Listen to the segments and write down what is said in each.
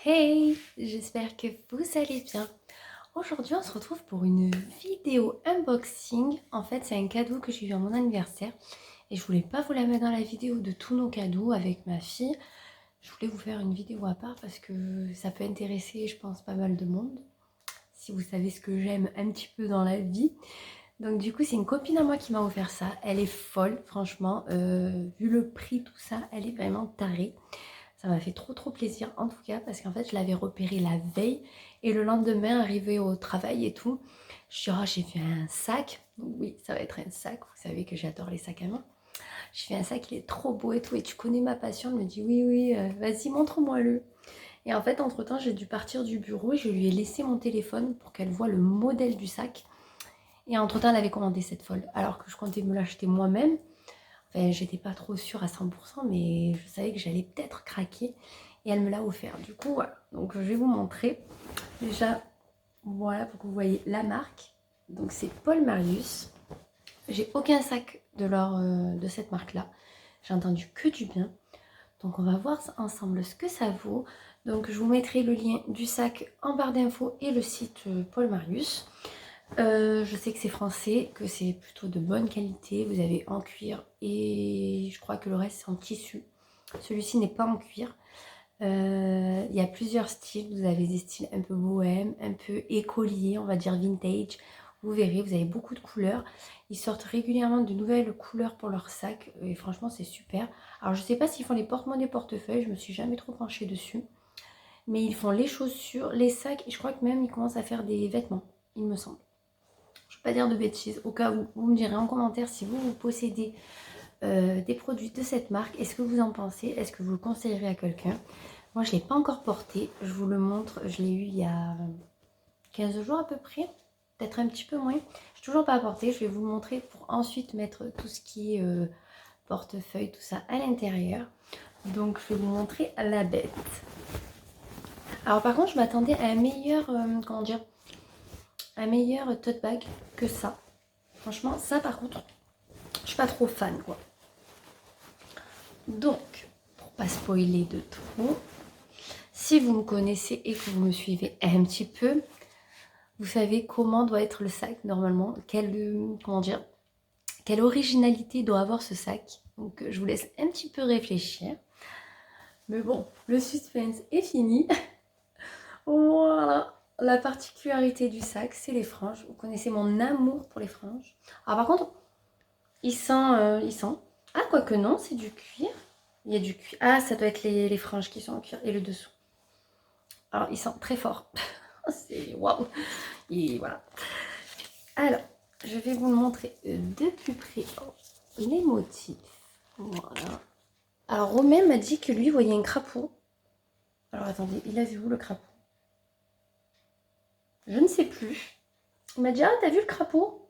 Hey, j'espère que vous allez bien. Aujourd'hui, on se retrouve pour une vidéo unboxing. En fait, c'est un cadeau que j'ai eu à mon anniversaire et je voulais pas vous la mettre dans la vidéo de tous nos cadeaux avec ma fille. Je voulais vous faire une vidéo à part parce que ça peut intéresser, je pense, pas mal de monde. Si vous savez ce que j'aime un petit peu dans la vie. Donc du coup, c'est une copine à moi qui m'a offert ça. Elle est folle, franchement. Vu le prix, tout ça, elle est vraiment tarée. Ça m'a fait trop plaisir en tout cas parce qu'en fait je l'avais repéré la veille et le lendemain arrivé au travail et tout, je suis oh, j'ai fait un sac. Donc, oui, ça va être un sac, vous savez que j'adore les sacs à main. J'ai fait un sac, il est trop beau et tout et tu connais ma passion. Elle me dit oui, vas-y montre-moi le. Et en fait entre temps j'ai dû partir du bureau et je lui ai laissé mon téléphone pour qu'elle voit le modèle du sac. Et entre temps elle avait commandé cette folle alors que je comptais me l'acheter moi-même. Enfin, j'étais pas trop sûre à 100%, mais je savais que j'allais peut-être craquer. Et elle me l'a offert. Du coup, voilà. Donc, je vais vous montrer. Déjà, voilà, pour que vous voyez la marque. Donc, c'est Paul Marius. J'ai aucun sac de cette marque-là. J'ai entendu que du bien. Donc, on va voir ensemble ce que ça vaut. Donc, je vous mettrai le lien du sac en barre d'infos et le site Paul Marius. Je sais que c'est français, que c'est plutôt de bonne qualité. Vous avez en cuir et je crois que le reste c'est en tissu. Celui-ci n'est pas en cuir. Il y a plusieurs styles. Vous avez des styles un peu bohème, un peu écolier, on va dire vintage. Vous verrez, vous avez beaucoup de couleurs. Ils sortent régulièrement de nouvelles couleurs pour leurs sacs et franchement c'est super. Alors je sais pas s'ils font les porte-monnaies, portefeuilles, je me suis jamais trop penchée dessus. Mais ils font les chaussures, les sacs et je crois que même ils commencent à faire des vêtements, il me semble. Je ne vais pas dire de bêtises, au cas où vous me direz en commentaire si vous possédez des produits de cette marque. Est-ce que vous en pensez? Est-ce que vous le conseillerez à quelqu'un? Moi, je ne l'ai pas encore porté. Je vous le montre. Je l'ai eu il y a 15 jours à peu près. Peut-être un petit peu moins. Je n'ai toujours pas porté. Je vais vous le montrer pour ensuite mettre tout ce qui est portefeuille, tout ça à l'intérieur. Donc, je vais vous montrer la bête. Alors, par contre, je m'attendais à un meilleur, comment dire, un meilleur tote bag que ça. Franchement, ça par contre, je suis pas trop fan quoi. Donc, pour pas spoiler de trop, si vous me connaissez et que vous me suivez un petit peu, vous savez comment doit être le sac normalement, comment dire, quelle originalité doit avoir ce sac. Donc, je vous laisse un petit peu réfléchir. Mais bon, le suspense est fini. Voilà, la particularité du sac, c'est les franges. Vous connaissez mon amour pour les franges. Alors par contre, il sent. Ah, quoique non, c'est du cuir. Il y a du cuir. Ah, ça doit être les franges qui sont en cuir et le dessous. Alors, il sent très fort. C'est waouh. Et voilà. Alors, je vais vous montrer de plus près les motifs. Voilà. Alors, Romain m'a dit que lui voyait un crapaud. Alors, attendez, il a vu où le crapaud? Je ne sais plus. Il m'a dit, ah, t'as vu le crapaud?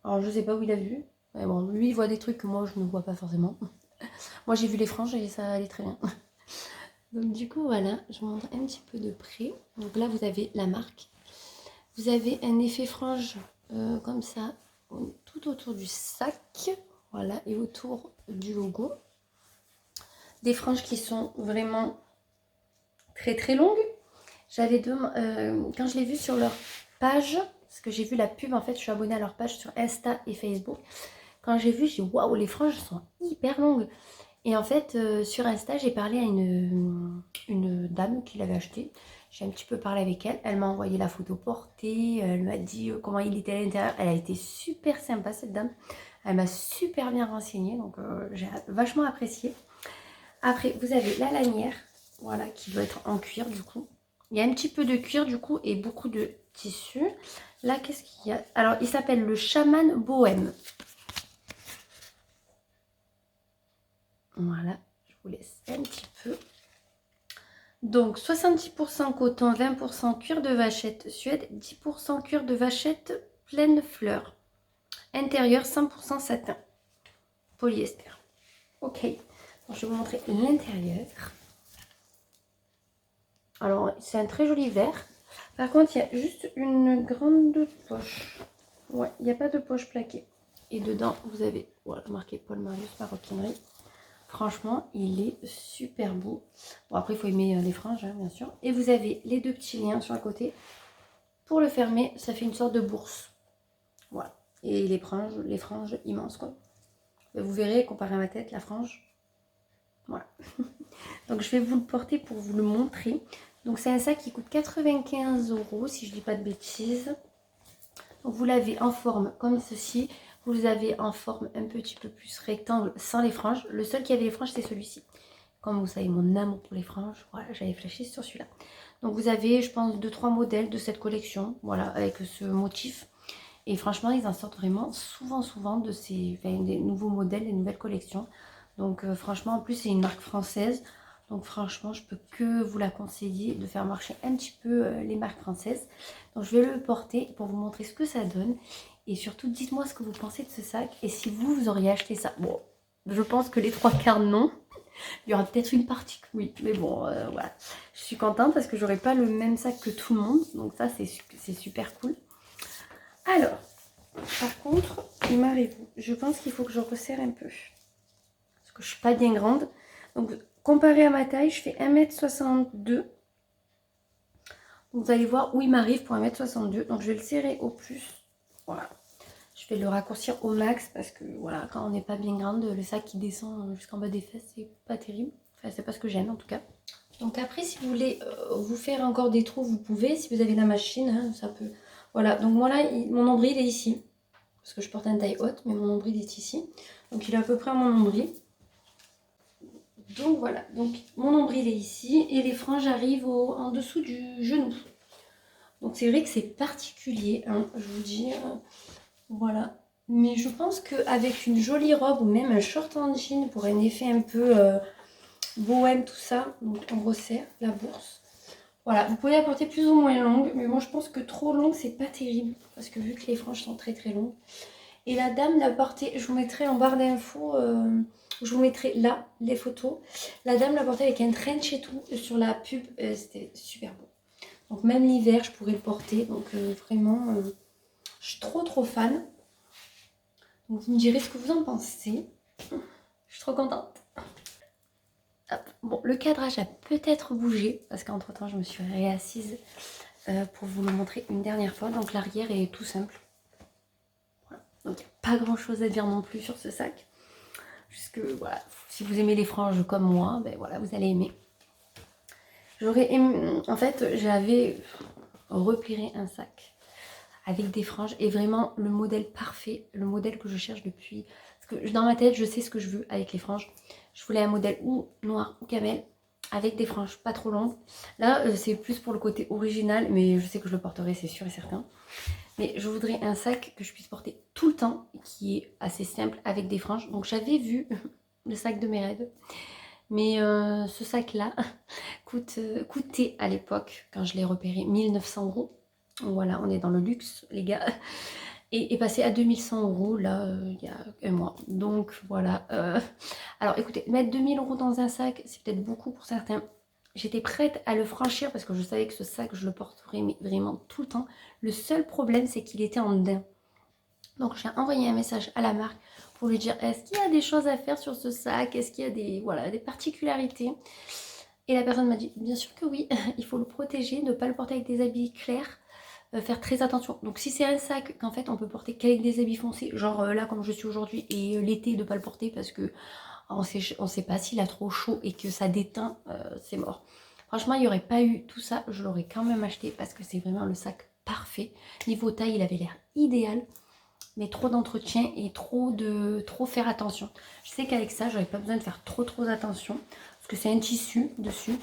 Alors, je sais pas où il a vu. Mais bon, lui, il voit des trucs que moi, je ne vois pas forcément. Moi, j'ai vu les franges et ça allait très bien. Donc du coup voilà, je vous montre un petit peu de près. Donc là vous avez la marque. Vous avez un effet frange comme ça tout autour du sac. Voilà, et autour du logo. Des franges qui sont vraiment très longues. Quand je l'ai vu sur leur page, parce que j'ai vu la pub en fait, je suis abonnée à leur page sur Insta et Facebook. Quand j'ai vu, j'ai dit waouh, les franges sont hyper longues. Et en fait, sur Insta, j'ai parlé à une dame qui l'avait acheté. J'ai un petit peu parlé avec elle. Elle m'a envoyé la photo portée. Elle m'a dit comment il était à l'intérieur. Elle a été super sympa, cette dame. Elle m'a super bien renseignée. Donc, j'ai vachement apprécié. Après, vous avez la lanière. Voilà, qui doit être en cuir, du coup. Il y a un petit peu de cuir, du coup, et beaucoup de tissu. Là, qu'est-ce qu'il y a? Alors, il s'appelle le Chaman Bohème. Voilà, je vous laisse un petit peu. Donc 70% coton, 20% cuir de vachette Suède, 10% cuir de vachette pleine fleur. Intérieur 100% satin, polyester. Ok, donc, je vais vous montrer l'intérieur. Alors c'est un très joli vert. Par contre il y a juste une grande poche. Ouais, il n'y a pas de poche plaquée. Et dedans vous avez voilà, marqué Paul Marius maroquinerie. Franchement, il est super beau. Bon, après, il faut aimer les franges, hein, bien sûr. Et vous avez les deux petits liens sur le côté. Pour le fermer, ça fait une sorte de bourse. Voilà. Et les franges immenses, quoi. Vous verrez, comparé à ma tête, la frange. Voilà. Donc, je vais vous le porter pour vous le montrer. Donc, c'est un sac qui coûte 95 €, si je ne dis pas de bêtises. Donc, vous l'avez en forme comme ceci. Vous l'avez en forme un petit peu plus rectangle, sans les franges. Le seul qui avait les franges, c'est celui-ci. Comme vous savez, mon amour pour les franges, voilà, j'avais flashé sur celui-là. Donc vous avez, je pense, 2-3 modèles de cette collection, voilà, avec ce motif. Et franchement, ils en sortent vraiment souvent de ces, enfin, des nouveaux modèles, des nouvelles collections. Donc franchement, en plus, c'est une marque française. Donc franchement, je peux que vous la conseiller de faire marcher un petit peu les marques françaises. Donc je vais le porter pour vous montrer ce que ça donne. Et surtout, dites-moi ce que vous pensez de ce sac. Et si vous auriez acheté ça. Bon, je pense que les 3/4 non. Il y aura peut-être une partie que oui, mais bon, voilà. Je suis contente parce que j'aurai pas le même sac que tout le monde. Donc ça, c'est super cool. Alors, par contre, aimez-vous. Je pense qu'il faut que je resserre un peu. Parce que je suis pas bien grande. Donc, comparé à ma taille, je fais 1m62. Donc, vous allez voir où il m'arrive pour 1m62. Donc, je vais le serrer au plus. Voilà. Je vais le raccourcir au max parce que, voilà, quand on n'est pas bien grande, le sac qui descend jusqu'en bas des fesses, c'est pas terrible. Enfin, c'est pas ce que j'aime en tout cas. Donc après, si vous voulez vous faire encore des trous, vous pouvez. Si vous avez la machine, hein, ça peut... Voilà, donc moi là, mon nombril est ici. Parce que je porte une taille haute, mais mon nombril est ici. Donc il est à peu près à mon nombril. Donc voilà, donc mon nombril est ici. Et les franges arrivent en dessous du genou. Donc c'est vrai que c'est particulier, hein, je vous dis. Voilà. Mais je pense qu'avec une jolie robe ou même un short en jean pour un effet un peu bohème, tout ça, donc on resserre la bourse. Voilà, vous pouvez la porter plus ou moins longue, mais moi je pense que trop longue c'est pas terrible, parce que vu que les franges sont très longues. Et la dame l'a portée, je vous mettrai en barre d'infos, je vous mettrai là les photos. La dame l'a portée avec un trench et tout, sur la pub, c'était super beau. Donc même l'hiver je pourrais le porter, donc vraiment, je suis trop fan. Donc vous me direz ce que vous en pensez. Je suis trop contente. Hop. Bon, le cadrage a peut-être bougé, parce qu'entre temps je me suis réassise pour vous le montrer une dernière fois. Donc l'arrière est tout simple. Voilà. Donc il n'y a pas grand chose à dire non plus sur ce sac. Puisque voilà, si vous aimez les franges comme moi, ben voilà, vous allez aimer. J'aurais aimé, en fait, j'avais repéré un sac avec des franges et vraiment le modèle parfait, le modèle que je cherche depuis. Parce que dans ma tête, je sais ce que je veux avec les franges. Je voulais un modèle ou noir ou camel avec des franges pas trop longues. Là, c'est plus pour le côté original, mais je sais que je le porterai, c'est sûr et certain. Mais je voudrais un sac que je puisse porter tout le temps, qui est assez simple avec des franges. Donc j'avais vu le sac de mes rêves. Mais ce sac-là coûtait à l'époque, quand je l'ai repéré, 1900 €. Voilà, on est dans le luxe, les gars. Et passé à 2100 € là, il y a un mois. Donc voilà. Alors écoutez, mettre 2000 € dans un sac, c'est peut-être beaucoup pour certains. J'étais prête à le franchir parce que je savais que ce sac, je le porterais mais vraiment tout le temps. Le seul problème, c'est qu'il était en daim. Donc j'ai envoyé un message à la marque pour lui dire est-ce qu'il y a des choses à faire sur ce sac, est-ce qu'il y a des, voilà, des particularités. Et la personne m'a dit bien sûr que oui, il faut le protéger, ne pas le porter avec des habits clairs, faire très attention. Donc si c'est un sac qu'en fait on peut porter qu'avec des habits foncés, genre là comme je suis aujourd'hui, et l'été de pas le porter parce que on sait pas s'il a trop chaud et que ça déteint, c'est mort. Franchement, il n'y aurait pas eu tout ça, je l'aurais quand même acheté parce que c'est vraiment le sac parfait. Niveau taille, il avait l'air idéal. Mais trop d'entretien et trop faire attention. Je sais qu'avec ça, j'aurais pas besoin de faire trop attention. Parce que c'est un tissu dessus.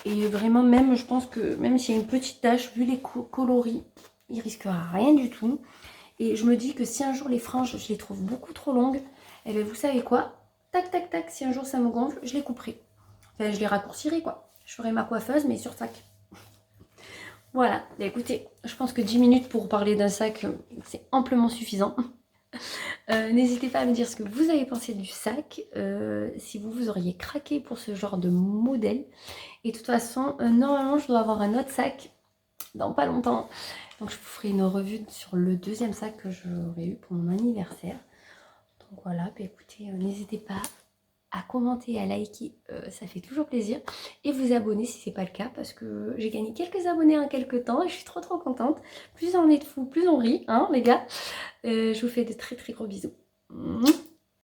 Et vraiment, même, je pense que même s'il y a une petite tache, vu les coloris, il risquera rien du tout. Et je me dis que si un jour les franges, je les trouve beaucoup trop longues, et bien vous savez quoi? Tac, tac, tac, si un jour ça me gonfle, je les couperai. Enfin, je les raccourcirai quoi. Je ferai ma coiffeuse, mais sur sac. Voilà, écoutez, je pense que 10 minutes pour parler d'un sac, c'est amplement suffisant. N'hésitez pas à me dire ce que vous avez pensé du sac, si vous auriez craqué pour ce genre de modèle. Et de toute façon, normalement, je dois avoir un autre sac dans pas longtemps. Donc, je vous ferai une revue sur le deuxième sac que j'aurais eu pour mon anniversaire. Donc voilà, bah, écoutez, n'hésitez pas à commenter, à liker, ça fait toujours plaisir. Et vous abonner si c'est pas le cas, parce que j'ai gagné quelques abonnés en quelques temps et je suis trop contente. Plus on est de fous, plus on rit, hein les gars. Je vous fais de très gros bisous.